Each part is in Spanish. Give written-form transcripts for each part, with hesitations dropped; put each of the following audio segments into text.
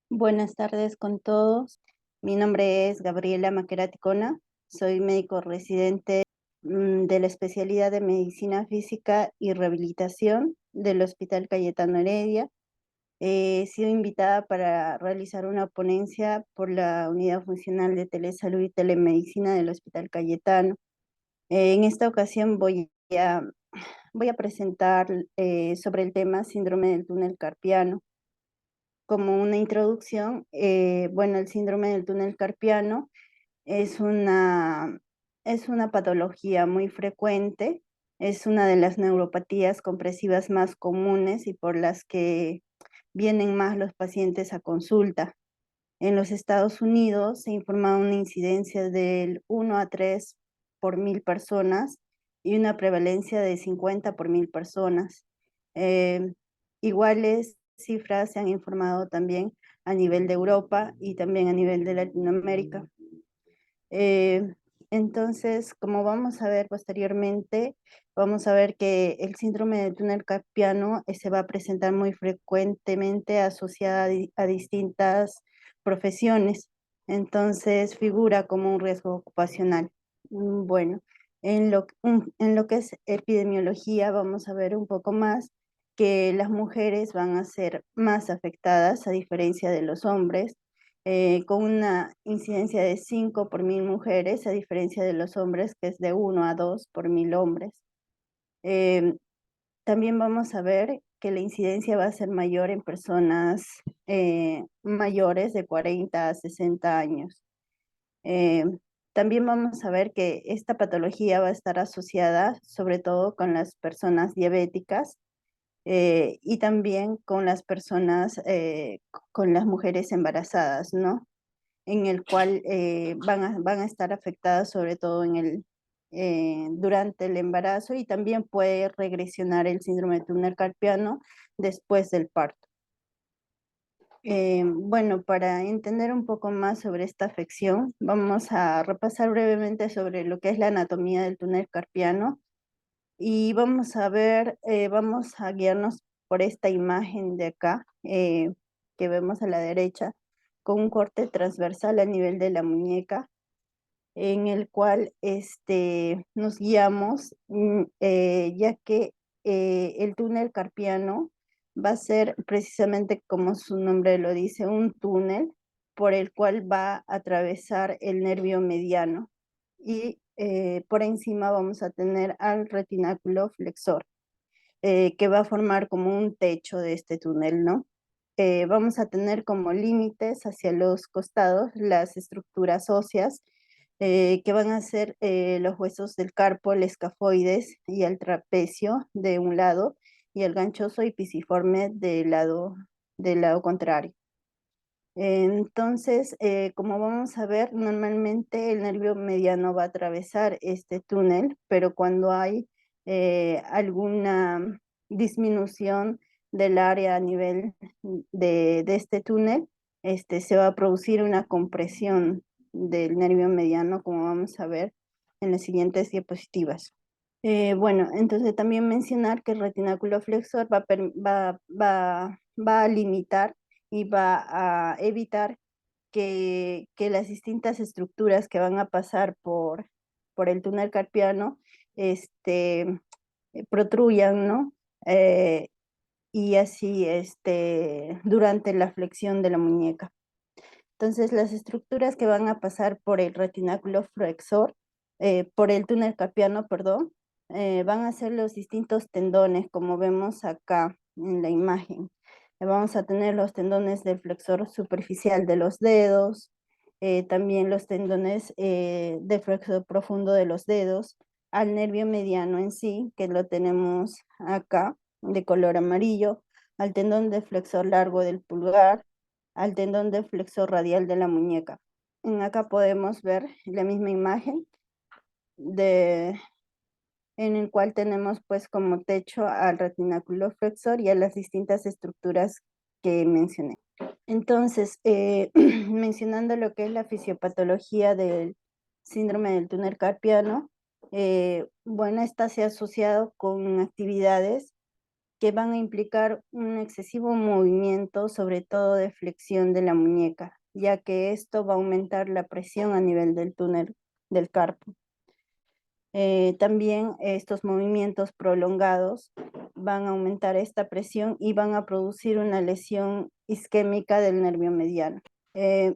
Buenas tardes con todos. Mi nombre es Gabriela Maqueraticona. Soy médico residente de la especialidad de Medicina Física y Rehabilitación del Hospital Cayetano Heredia. He sido invitada para realizar una ponencia por la Unidad Funcional de Telesalud y Telemedicina del Hospital Cayetano. En esta ocasión voy a presentar sobre el tema síndrome del túnel carpiano. Como una introducción, bueno, el síndrome del túnel carpiano es es una patología muy frecuente, es una de las neuropatías compresivas más comunes y por las que vienen más los pacientes a consulta. En los Estados Unidos se informa una incidencia del 1 a 3 por 1000 personas y una prevalencia de 50 por 1000 personas. Eh, Iguales cifras se han informado también a nivel de Europa y también a nivel de Latinoamérica. Eh, entonces, como vamos a ver posteriormente, vamos a ver que el síndrome del túnel carpiano se va a presentar muy frecuentemente asociada a distintas profesiones. Entonces, figura como un riesgo ocupacional. Bueno, en lo que es epidemiología, vamos a ver un poco más que las mujeres van a ser más afectadas a diferencia de los hombres, con una incidencia de 5 por 1000 mujeres, a diferencia de los hombres, que es de 1 a 2 por 1000 hombres. Eh, También vamos a ver que la incidencia va a ser mayor en personas mayores de 40 a 60 años. Eh, También vamos a ver que esta patología va a estar asociada sobre todo con las personas diabéticas, y también con las personas, con las mujeres embarazadas, ¿no? En el cual van a estar afectadas sobre todo durante el embarazo, y también puede regresionar el síndrome de túnel carpiano después del parto. Bueno, para entender un poco más sobre esta afección, vamos a repasar brevemente sobre lo que es la anatomía del túnel carpiano y vamos a guiarnos por esta imagen de acá, que vemos a la derecha, con un corte transversal a nivel de la muñeca, en el cual nos guiamos, ya que el túnel carpiano va a ser precisamente como su nombre lo dice, un túnel por el cual va a atravesar el nervio mediano y por encima vamos a tener al retináculo flexor, que va a formar como un techo de este túnel, ¿no? Vamos a tener como límites hacia los costados las estructuras óseas, que van a ser los huesos del carpo, el escafoides y el trapecio de un lado, y el ganchoso y pisiforme del lado contrario. Entonces, como vamos a ver, normalmente el nervio mediano va a atravesar este túnel, pero cuando hay alguna disminución del área a nivel de este túnel, se va a producir una compresión del nervio mediano, como vamos a ver en las siguientes diapositivas. Bueno, entonces también mencionar que el retináculo flexor va a limitar y va a evitar que las distintas estructuras que van a pasar por el túnel carpiano protruyan, ¿no? Eh, y así durante la flexión de la muñeca. Entonces, las estructuras que van a pasar por el retináculo flexor, por el túnel carpiano, perdón, van a ser los distintos tendones, como vemos acá en la imagen. Vamos a tener los tendones del flexor superficial de los dedos, también los tendones del flexor profundo de los dedos, al nervio mediano en sí, que lo tenemos acá, de color amarillo, al tendón del flexor largo del pulgar, al tendón del flexor radial de la muñeca. Acá podemos ver la misma imagen de, en el cual tenemos pues como techo al retináculo flexor y a las distintas estructuras que mencioné. Entonces, mencionando lo que es la fisiopatología del síndrome del túnel carpiano, bueno, esta se ha asociado con actividades que van a implicar un excesivo movimiento, sobre todo de flexión de la muñeca, ya que esto va a aumentar la presión a nivel del túnel del carpo. También estos movimientos prolongados van a aumentar esta presión y van a producir una lesión isquémica del nervio mediano. Eh,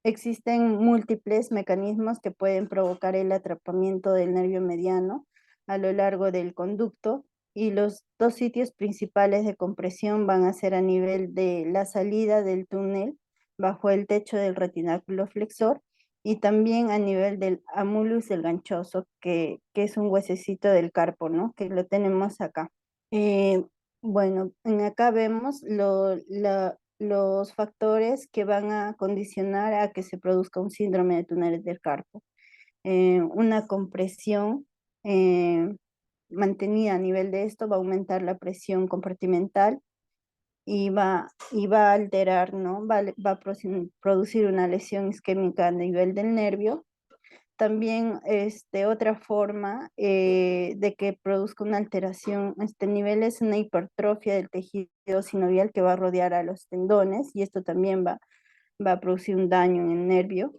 Existen múltiples mecanismos que pueden provocar el atrapamiento del nervio mediano a lo largo del conducto, y los dos sitios principales de compresión van a ser a nivel de la salida del túnel bajo el techo del retináculo flexor, y también a nivel del amulus del ganchoso, que es un huesecito del carpo, ¿no? Que lo tenemos acá. Eh, bueno, en acá vemos los factores que van a condicionar a que se produzca un síndrome de túneles del carpo. Una compresión eh, mantenida a nivel de esto va a aumentar la presión compartimental y va a alterar, ¿no? Va a producir una lesión isquémica a nivel del nervio. También otra forma de que produzca una alteración a este nivel es una hipertrofia del tejido sinovial que va a rodear a los tendones, y esto también va a producir un daño en el nervio.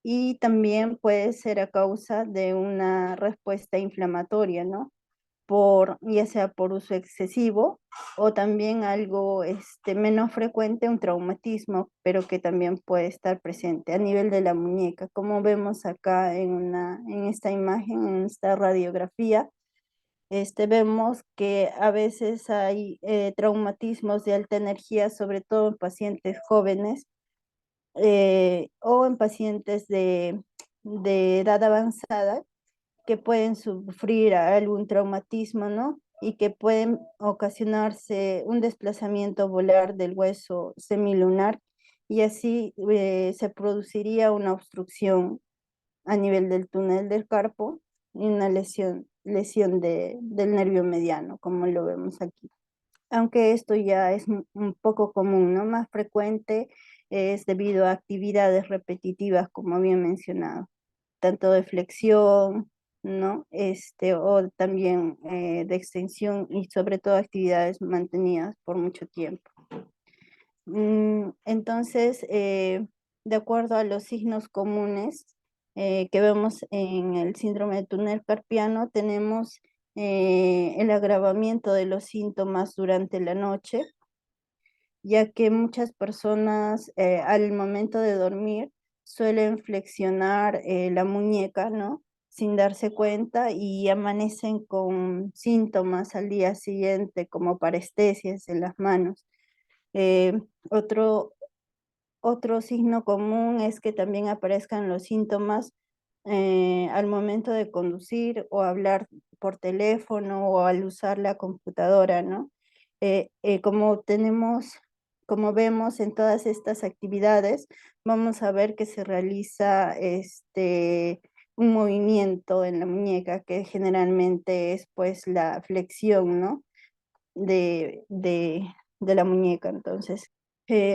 Y también puede ser a causa de una respuesta inflamatoria, ¿no? Ya sea por uso excesivo, o también algo menos frecuente, un traumatismo, pero que también puede estar presente a nivel de la muñeca, como vemos acá en esta imagen, en esta radiografía. Vemos que a veces hay traumatismos de alta energía, sobre todo en pacientes jóvenes, o en pacientes de edad avanzada, que pueden sufrir algún traumatismo, ¿no? Y que pueden ocasionarse un desplazamiento volar del hueso semilunar, y así se produciría una obstrucción a nivel del túnel del carpo y una lesión del nervio mediano, como lo vemos aquí. Aunque esto ya es un poco común, ¿no? Más frecuente es debido a actividades repetitivas, como había mencionado, tanto de flexión, ¿no? O también de extensión, y sobre todo actividades mantenidas por mucho tiempo. Entonces, de acuerdo a los signos comunes que vemos en el síndrome de túnel carpiano, tenemos el agravamiento de los síntomas durante la noche, ya que muchas personas al momento de dormir suelen flexionar la muñeca, ¿no? Sin darse cuenta, y amanecen con síntomas al día siguiente, como parestesias en las manos. Eh, otro, Otro signo común es que también aparezcan los síntomas al momento de conducir o hablar por teléfono o al usar la computadora, ¿no? Eh, eh, como tenemos, Como vemos en todas estas actividades, vamos a ver que se realiza un movimiento en la muñeca, que generalmente es pues la flexión, ¿no? de, de, de la muñeca. Entonces,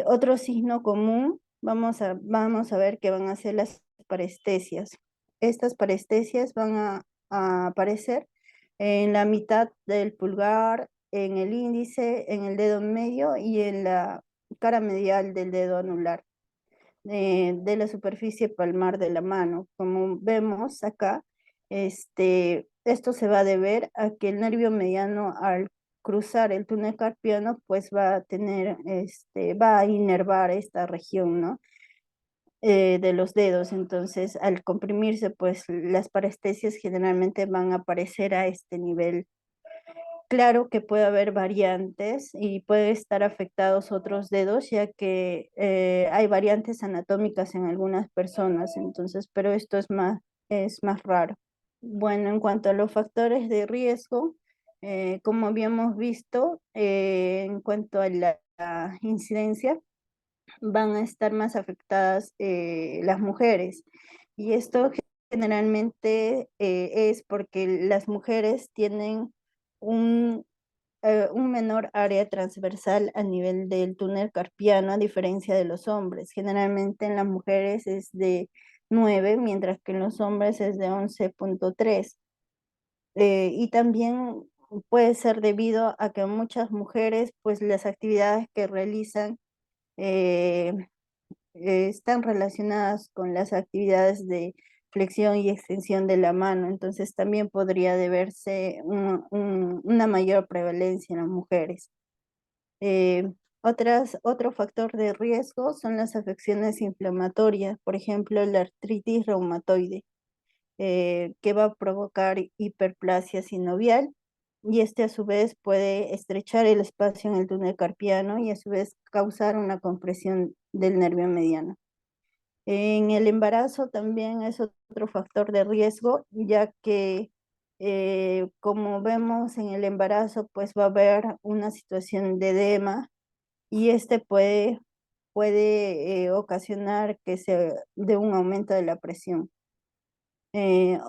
otro signo común, vamos a ver que van a ser las parestesias. Estas parestesias van a aparecer en la mitad del pulgar, en el índice, en el dedo medio y en la cara medial del dedo anular, de la superficie palmar de la mano. Como vemos acá, esto se va a deber a que el nervio mediano, al cruzar el túnel carpiano, pues va a inervar esta región, ¿no? De los dedos. Entonces, al comprimirse, pues las parestesias generalmente van a aparecer a este nivel. Claro que puede haber variantes y puede estar afectados otros dedos, ya que hay variantes anatómicas en algunas personas, entonces, pero esto es más raro. Bueno, en cuanto a los factores de riesgo, como habíamos visto, en cuanto a la incidencia, van a estar más afectadas las mujeres. Y esto generalmente es porque las mujeres tienen un menor área transversal a nivel del túnel carpiano, a diferencia de los hombres. Generalmente en las mujeres es de 9, mientras que en los hombres es de 11,3. Y también puede ser debido a que muchas mujeres, pues las actividades que realizan eh, están relacionadas con las actividades de flexión y extensión de la mano, entonces también podría deberse una mayor prevalencia en las mujeres. Eh, otro factor de riesgo son las afecciones inflamatorias, por ejemplo, la artritis reumatoide, que va a provocar hiperplasia sinovial y este a su vez puede estrechar el espacio en el túnel carpiano y a su vez causar una compresión del nervio mediano. En el embarazo también es otro factor de riesgo, ya que como vemos en el embarazo, pues va a haber una situación de edema y este puede ocasionar que se dé un aumento de la presión.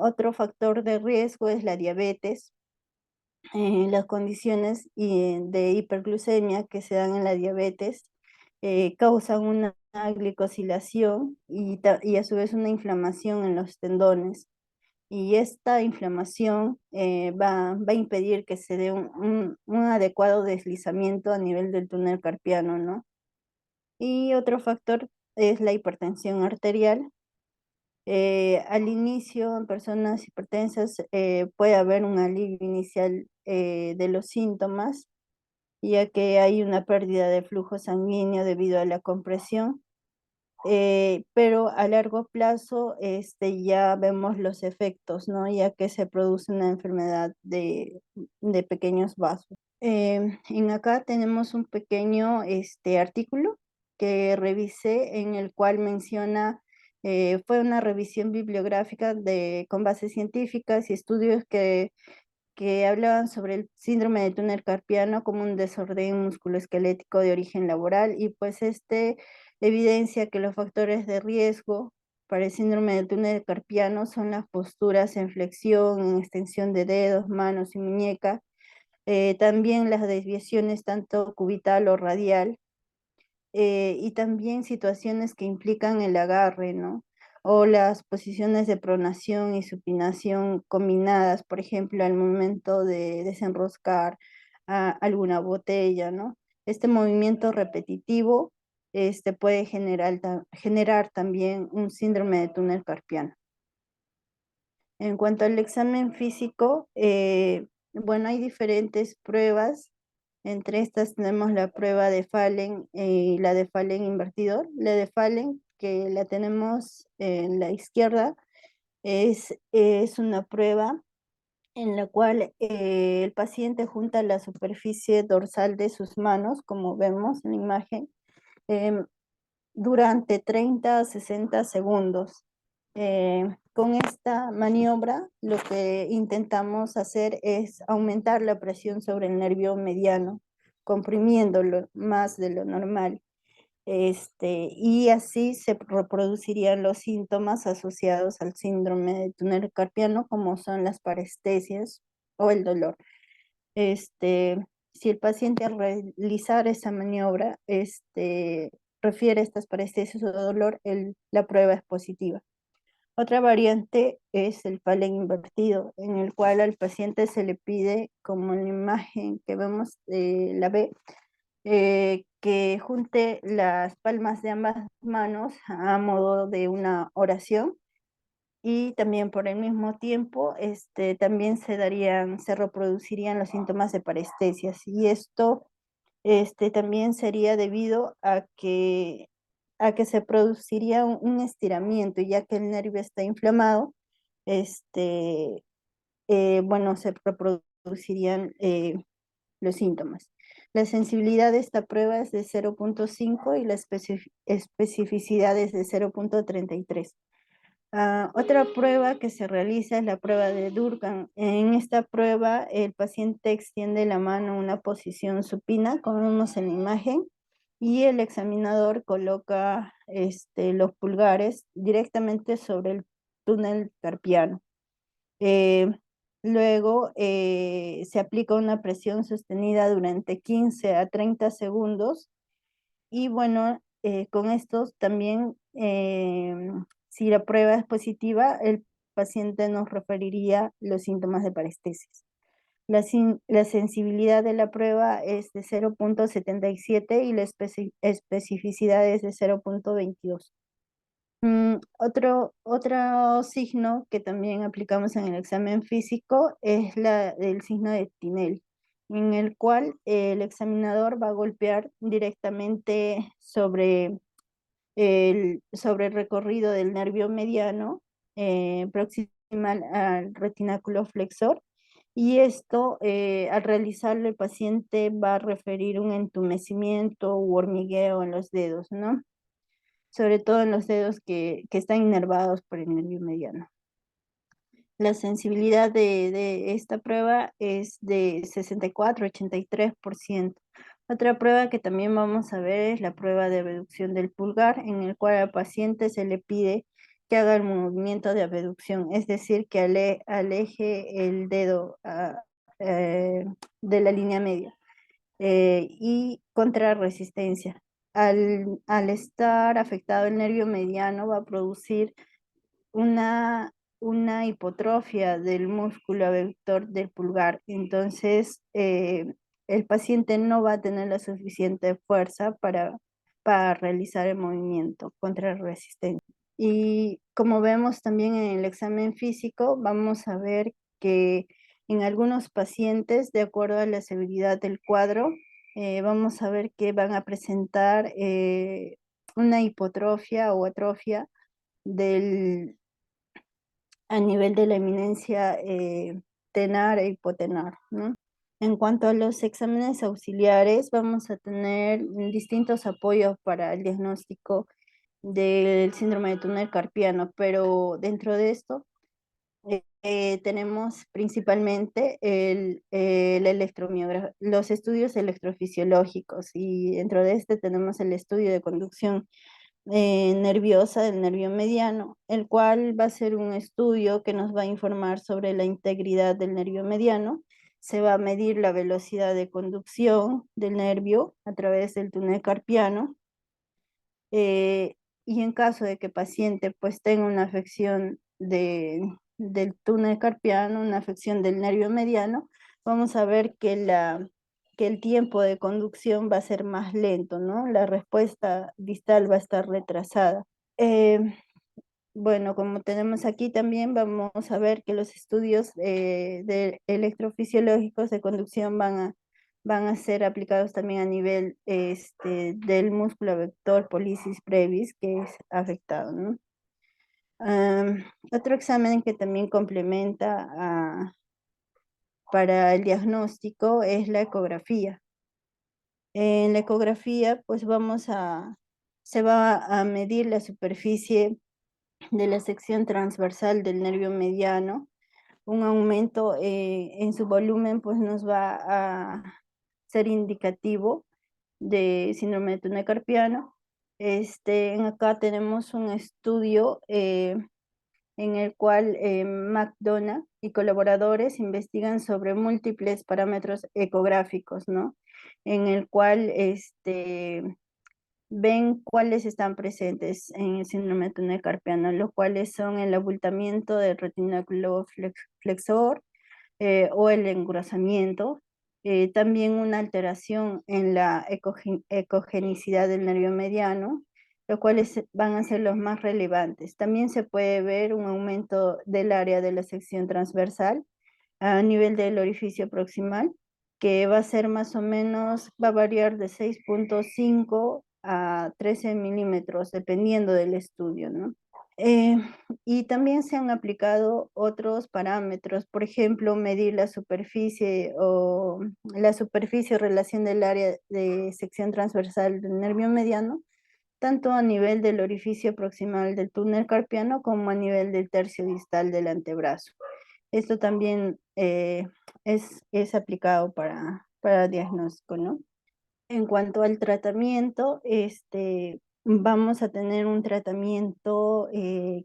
Otro factor de riesgo es la diabetes. Las condiciones de hiperglucemia que se dan en la diabetes causan una glicosilación y a su vez una inflamación en los tendones. Y esta inflamación va a impedir que se dé un adecuado deslizamiento a nivel del túnel carpiano, ¿no? Y otro factor es la hipertensión arterial. Al inicio, en personas hipertensas, puede haber un alivio inicial de los síntomas, ya que hay una pérdida de flujo sanguíneo debido a la compresión, pero a largo plazo ya vemos los efectos, ¿no? Ya que se produce una enfermedad de pequeños vasos. En acá tenemos un pequeño artículo que revisé en el cual menciona, fue una revisión bibliográfica con bases científicas y estudios que hablaban sobre el síndrome de túnel carpiano como un desorden musculoesquelético de origen laboral y pues evidencia que los factores de riesgo para el síndrome de túnel carpiano son las posturas en flexión, en extensión de dedos, manos y muñecas, también las desviaciones tanto cubital o radial, y también situaciones que implican el agarre, ¿no? O las posiciones de pronación y supinación combinadas, por ejemplo, al momento de desenroscar alguna botella, ¿no? Este movimiento repetitivo puede generar también un síndrome de túnel carpiano. En cuanto al examen físico, bueno, hay diferentes pruebas. Entre estas tenemos la prueba de Fallen y la de Fallen invertidor. La de Fallen, que la tenemos en la izquierda, es una prueba en la cual el paciente junta la superficie dorsal de sus manos, como vemos en la imagen, em, durante 30 a 60 segundos. Con esta maniobra lo que intentamos hacer es aumentar la presión sobre el nervio mediano, comprimiéndolo más de lo normal. Y así se reproducirían los síntomas asociados al síndrome de túnel carpiano, como son las parestesias o el dolor. Si el paciente al realizar esa maniobra refiere estas parestesias o dolor, la prueba es positiva. Otra variante es el Fallen invertido, en el cual al paciente se le pide, como en la imagen que vemos, la B, que junte las palmas de ambas manos a modo de una oración y también por el mismo tiempo también se reproducirían los síntomas de parestesias y esto también sería debido a que se produciría un estiramiento, ya que el nervio está inflamado, este, bueno, se reproducirían los síntomas. La sensibilidad de esta prueba es de 0.5 y la especificidad es de 0.33. Otra prueba que se realiza es la prueba de Durkheim. En esta prueba el paciente extiende la mano en una posición supina, como vemos en la imagen, y el examinador coloca los pulgares directamente sobre el túnel carpiano. Eh, Luego se aplica una presión sostenida durante 15 a 30 segundos y bueno, con estos también, si la prueba es positiva, el paciente nos referiría los síntomas de parestesis. La sensibilidad de la prueba es de 0,77 y la especificidad es de 0,22. Otro signo que también aplicamos en el examen físico es el signo de Tinel, en el cual el examinador va a golpear directamente sobre el recorrido del nervio mediano proximal al retináculo flexor. Y esto, al realizarlo, el paciente va a referir un entumecimiento u hormigueo en los dedos, ¿no? Sobre todo en los dedos que están inervados por el nervio mediano. La sensibilidad de esta prueba es de 64-83%. Otra prueba que también vamos a ver es la prueba de abducción del pulgar, en el cual al paciente se le pide que haga el movimiento de abducción, es decir, que aleje el dedo de la línea media y contrarresistencia. Al estar afectado el nervio mediano va a producir una, una hipotrofia del músculo abductor del pulgar. Entonces, el paciente no va a tener la suficiente fuerza para realizar el movimiento contra resistencia. Y como vemos también en el examen físico, vamos a ver que en algunos pacientes, de acuerdo a la severidad del cuadro, vamos a ver que van a presentar una hipotrofia o atrofia del, a nivel de la eminencia tenar e hipotenar, ¿no? En cuanto a los exámenes auxiliares, vamos a tener distintos apoyos para el diagnóstico del síndrome de túnel carpiano, pero dentro de esto tenemos principalmente los estudios electrofisiológicos, y dentro de este tenemos el estudio de conducción nerviosa del nervio mediano, el cual va a ser un estudio que nos va a informar sobre la integridad del nervio mediano. Se va a medir la velocidad de conducción del nervio a través del túnel carpiano, eh, y en caso de que el paciente pues tenga una afección del túnel carpiano, una afección del nervio mediano, vamos a ver que el tiempo de conducción va a ser más lento, ¿no? La respuesta distal va a estar retrasada. Eh, bueno, como tenemos aquí también, vamos a ver que los estudios de electrofisiológicos de conducción van a ser aplicados también a nivel del músculo vector pollicis brevis que es afectado, ¿no? Otro examen que también complementa para el diagnóstico es la ecografía. En la ecografía, pues se va a medir la superficie de la sección transversal del nervio mediano. Un aumento en su volumen pues nos va a ser indicativo de síndrome de túnel carpiano. Acá tenemos un estudio en el cual McDonough y colaboradores investigan sobre múltiples parámetros ecográficos, ¿no? En el cual ven cuáles están presentes en el síndrome de túnel carpiano, los cuales son el abultamiento del retináculo flexor o el engrosamiento, también una alteración en la ecogenicidad del nervio mediano, los cuales van a ser los más relevantes. También se puede ver un aumento del área de la sección transversal a nivel del orificio proximal, que va a ser más o menos, va a variar de 6,5 a 13 milímetros, dependiendo del estudio, ¿no? Eh, y también se han aplicado otros parámetros, por ejemplo, medir la superficie o relación del área de sección transversal del nervio mediano, tanto a nivel del orificio proximal del túnel carpiano como a nivel del tercio distal del antebrazo. Esto también es aplicado para diagnóstico, ¿no? En cuanto al tratamiento, vamos a tener un tratamiento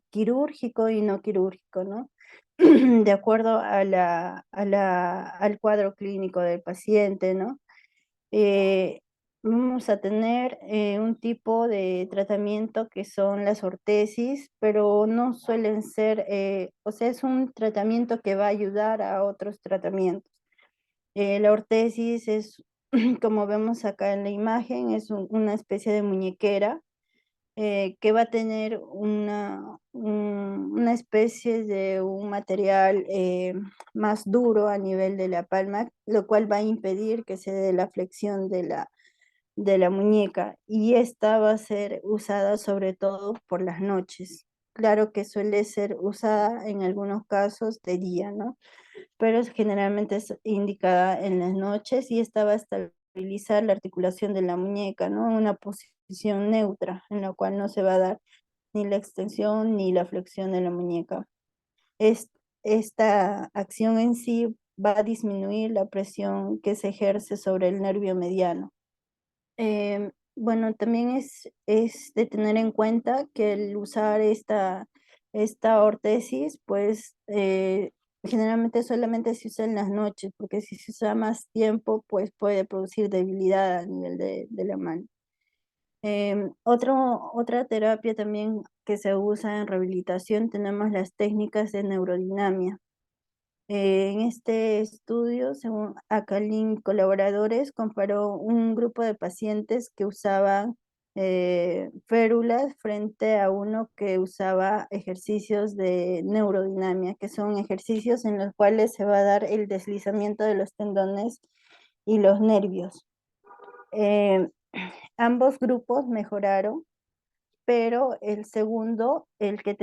quirúrgico y no quirúrgico, ¿no? De acuerdo al cuadro clínico del paciente, ¿no? Eh, Vamos a tener un tipo de tratamiento que son las ortesis, pero no suelen ser, o sea, es un tratamiento que va a ayudar a otros tratamientos. La ortesis es, como vemos acá en la imagen, es una especie de muñequera que va a tener una especie de un material más duro a nivel de la palma, lo cual va a impedir que se dé la flexión de la muñeca, y esta va a ser usada sobre todo por las noches. Claro que suele ser usada en algunos casos de día, ¿no? Pero generalmente es indicada en las noches, y esta va a estabilizar la articulación de la muñeca, ¿no? En una posición neutra, en la cual no se va a dar ni la extensión ni la flexión de la muñeca. Es, esta acción en sí va a disminuir la presión que se ejerce sobre el nervio mediano. Bueno, también es de tener en cuenta que el usar esta ortesis, pues generalmente solamente se usa en las noches, porque si se usa más tiempo, pues puede producir debilidad a nivel de la mano. Otra terapia también que se usa en rehabilitación, tenemos las técnicas de neurodinamia. En este estudio, según Acalin y colaboradores, comparó un grupo de pacientes que usaban férulas frente a uno que usaba ejercicios de neurodinamia, que son ejercicios en los cuales se va a dar el deslizamiento de los tendones y los nervios. Eh, Ambos grupos mejoraron, pero el segundo, el que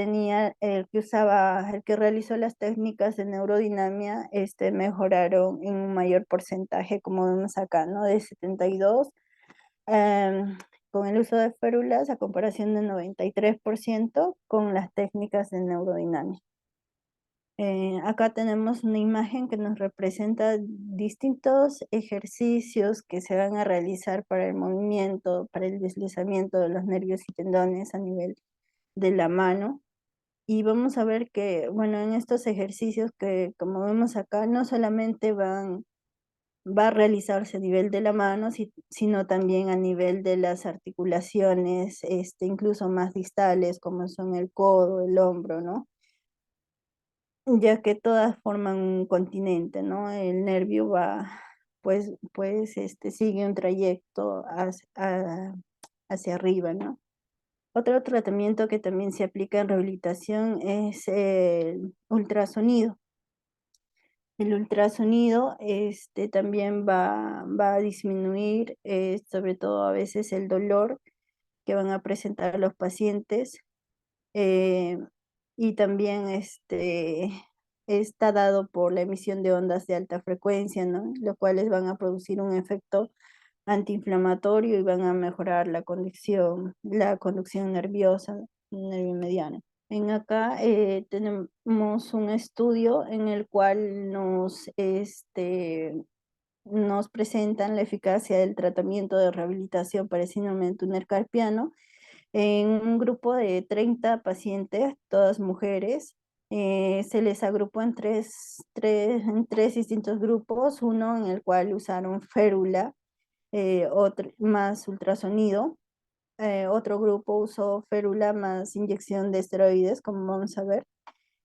realizó las técnicas de neurodinamia, mejoraron en un mayor porcentaje, como vemos acá, ¿no? De 72, con el uso de férulas, a comparación de 93% con las técnicas de neurodinamia. Acá tenemos una imagen que nos representa distintos ejercicios que se van a realizar para el movimiento, para el deslizamiento de los nervios y tendones a nivel de la mano. Y vamos a ver que, bueno, en estos ejercicios que, como vemos acá, no solamente va a realizarse a nivel de la mano, sino también a nivel de las articulaciones, incluso más distales, como son el codo, el hombro, ¿no? Ya que todas forman un continente, ¿no? El nervio va, sigue un trayecto hacia arriba, ¿no? Otro tratamiento que también se aplica en rehabilitación es el ultrasonido. El ultrasonido también va a disminuir, sobre todo a veces, el dolor que van a presentar los pacientes. eh, y también está dado por la emisión de ondas de alta frecuencia, ¿no? Los cuales van a producir un efecto antiinflamatorio y van a mejorar la conducción nerviosa, nervio mediano. En acá tenemos un estudio en el cual nos presentan la eficacia del tratamiento de rehabilitación para el síndrome de túnel carpiano en un grupo de 30 pacientes, todas mujeres. Se les agrupó en tres distintos grupos, uno en el cual usaron férula, otro más ultrasonido. Otro grupo usó férula más inyección de esteroides, como vamos a ver,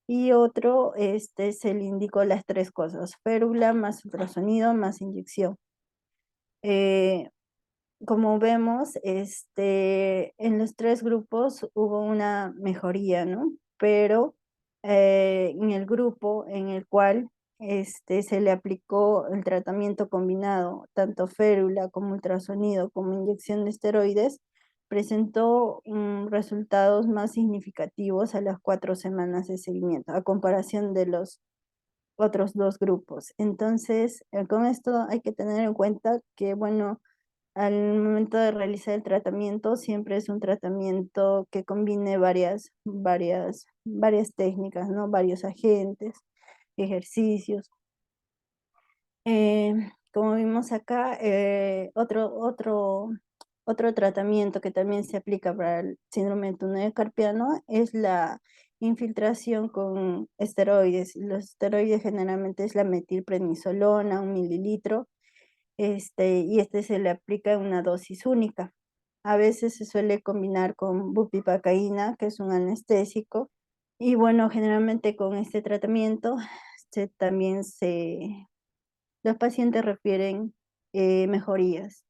y otro se le indicó las tres cosas: férula más ultrasonido más inyección. Eh, Como vemos, en los tres grupos hubo una mejoría, ¿no? Pero en el grupo en el cual se le aplicó el tratamiento combinado, tanto férula como ultrasonido como inyección de esteroides, presentó resultados más significativos a las 4 semanas de seguimiento, a comparación de los otros dos grupos. Entonces, con esto hay que tener en cuenta que, bueno, al momento de realizar el tratamiento, siempre es un tratamiento que combine varias técnicas, ¿no? Varios agentes, ejercicios. Como vimos acá, otro tratamiento que también se aplica para el síndrome de túnel carpiano es la infiltración con esteroides. Los esteroides generalmente es la metilprednisolona, 1 mililitro, y se le aplica en una dosis única. A veces se suele combinar con bupivacaína, que es un anestésico, y bueno, generalmente con este tratamiento también los pacientes refieren mejorías.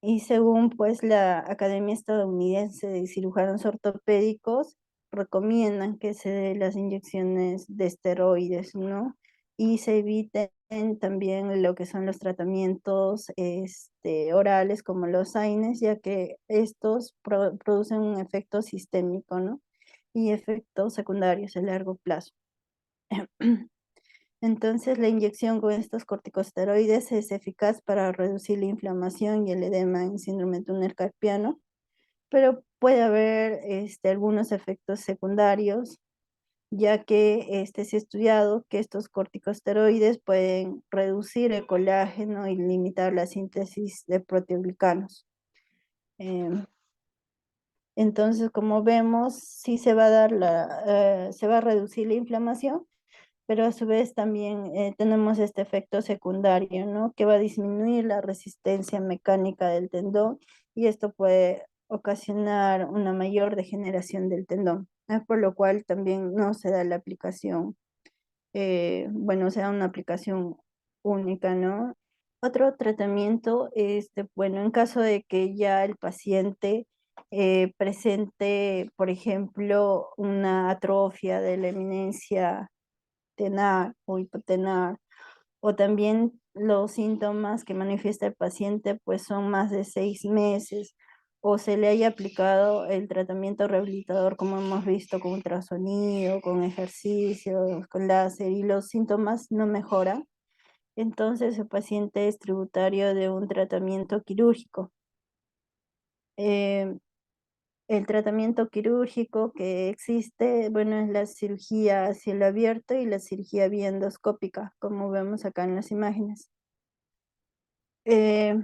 Y según pues la Academia Estadounidense de Cirujanos Ortopédicos, recomiendan que se den las inyecciones de esteroides, ¿no? Y se eviten también lo que son los tratamientos orales como los AINES, ya que estos producen un efecto sistémico, ¿no? Y efectos secundarios a largo plazo. Entonces, la inyección con estos corticosteroides es eficaz para reducir la inflamación y el edema en síndrome de túnel carpiano, pero puede haber algunos efectos secundarios, ya que se ha estudiado que estos corticosteroides pueden reducir el colágeno y limitar la síntesis de proteoglicanos. Em, entonces, como vemos, sí se va a dar se va a reducir la inflamación, pero a su vez también tenemos este efecto secundario, ¿no? Que va a disminuir la resistencia mecánica del tendón y esto puede ocasionar una mayor degeneración del tendón, por lo cual también no se da la aplicación, bueno, se da una aplicación única, ¿no? Otro tratamiento, bueno, en caso de que ya el paciente presente, por ejemplo, una atrofia de la eminencia tenar o hipotenar, o también los síntomas que manifiesta el paciente pues son más de 6 meses, o se le haya aplicado el tratamiento rehabilitador como hemos visto con ultrasonido, con ejercicios, con láser y los síntomas no mejoran, entonces el paciente es tributario de un tratamiento quirúrgico. Eh, el tratamiento quirúrgico que existe, bueno, es la cirugía a cielo abierto y la cirugía vía endoscópica, como vemos acá en las imágenes. Eh,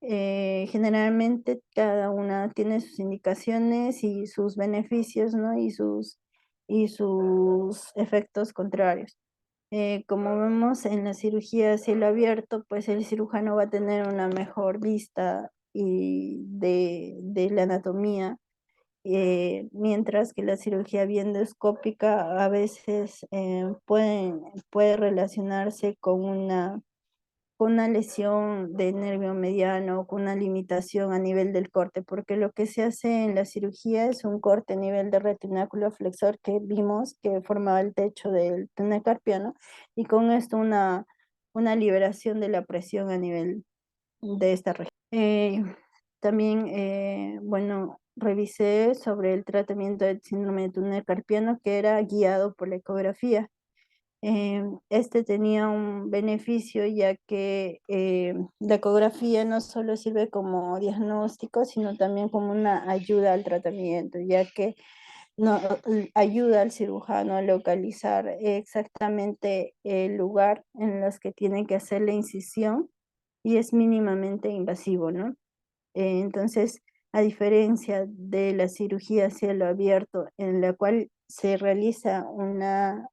Generalmente cada una tiene sus indicaciones y sus beneficios, ¿no? Y sus efectos contrarios. Como vemos en la cirugía a cielo abierto, pues el cirujano va a tener una mejor vista de la anatomía, mientras que la cirugía endoscópica a veces puede relacionarse con una lesión de nervio mediano, con una limitación a nivel del corte, porque lo que se hace en la cirugía es un corte a nivel del retináculo flexor que vimos que formaba el techo del túnel carpiano, y con esto una liberación de la presión a nivel de esta región. También, bueno, revisé sobre el tratamiento del síndrome de túnel carpiano que era guiado por la ecografía. Este tenía un beneficio ya que la ecografía no solo sirve como diagnóstico, sino también como una ayuda al tratamiento, ya que no, ayuda al cirujano a localizar exactamente el lugar en los que tiene que hacer la incisión y es mínimamente invasivo, ¿no? Entonces, a diferencia de la cirugía a cielo abierto, en la cual se realiza una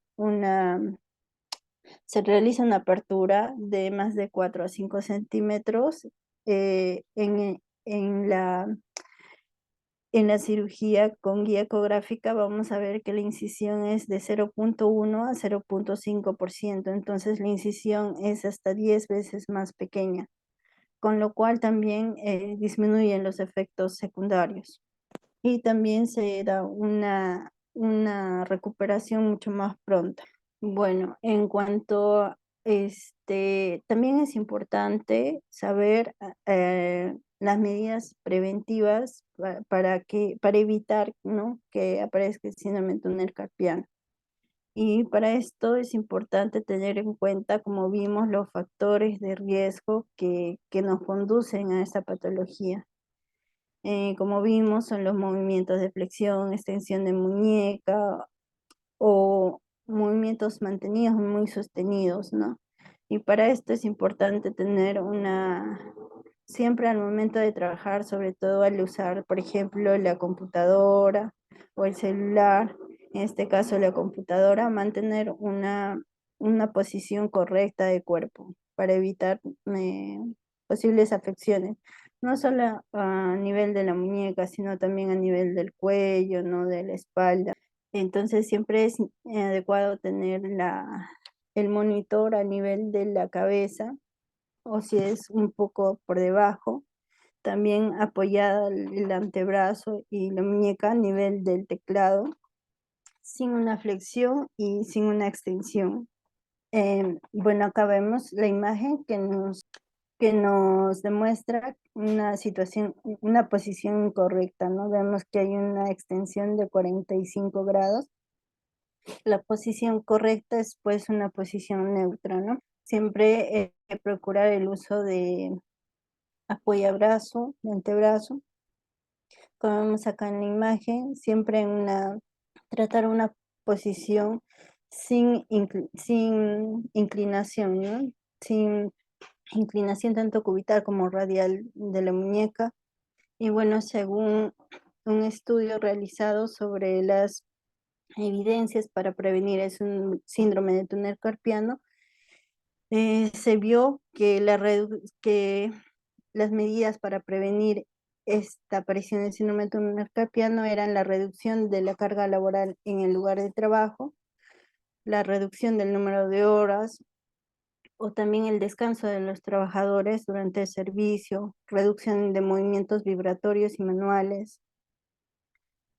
apertura de más de 4 a 5 centímetros, en la cirugía con guía ecográfica vamos a ver que la incisión es de 0,1 a 0,5%, entonces la incisión es hasta 10 veces más pequeña, con lo cual también disminuyen los efectos secundarios y también se da una recuperación mucho más pronta. Bueno, en cuanto a también es importante saber las medidas preventivas para evitar, ¿no?, que aparezca el síndrome de túnel carpiano. Y para esto es importante tener en cuenta, como vimos, los factores de riesgo que nos conducen a esta patología. Como vimos, son los movimientos de flexión, extensión de muñeca o movimientos mantenidos muy sostenidos, ¿no? Y para esto es importante tener siempre al momento de trabajar, sobre todo al usar, por ejemplo, la computadora o el celular, en este caso la computadora, mantener una posición correcta de cuerpo para evitar posibles afecciones, no solo a nivel de la muñeca, sino también a nivel del cuello, ¿no?, de la espalda. Entonces siempre es adecuado tener el monitor a nivel de la cabeza o si es un poco por debajo, también apoyada el antebrazo y la muñeca a nivel del teclado, sin una flexión y sin una extensión. Bueno, acá vemos la imagen que nos demuestra una situación, una posición incorrecta, ¿no? Vemos que hay una extensión de 45 grados. La posición correcta es pues una posición neutra, ¿no? Siempre procurar el uso de apoyabrazo, de antebrazo, como vemos acá en la imagen, siempre tratar una posición sin inclinación, ¿no? Sin inclinación tanto cubital como radial de la muñeca. Y bueno, según un estudio realizado sobre las evidencias para prevenir un síndrome de túnel carpiano, se vio que las medidas para prevenir esta aparición del síndrome de túnel carpiano eran la reducción de la carga laboral en el lugar de trabajo, la reducción del número de horas o también el descanso de los trabajadores durante el servicio, reducción de movimientos vibratorios y manuales,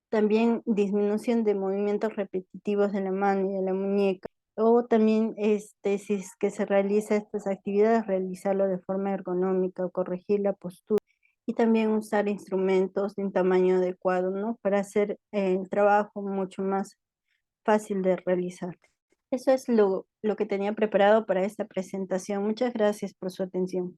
también disminución de movimientos repetitivos de la mano y de la muñeca, o también si es que se realiza estas actividades, realizarlo de forma ergonómica o corregir la postura y también usar instrumentos de un tamaño adecuado, ¿no? Para hacer el trabajo mucho más fácil de realizar. Eso es lo que tenía preparado para esta presentación. Muchas gracias por su atención.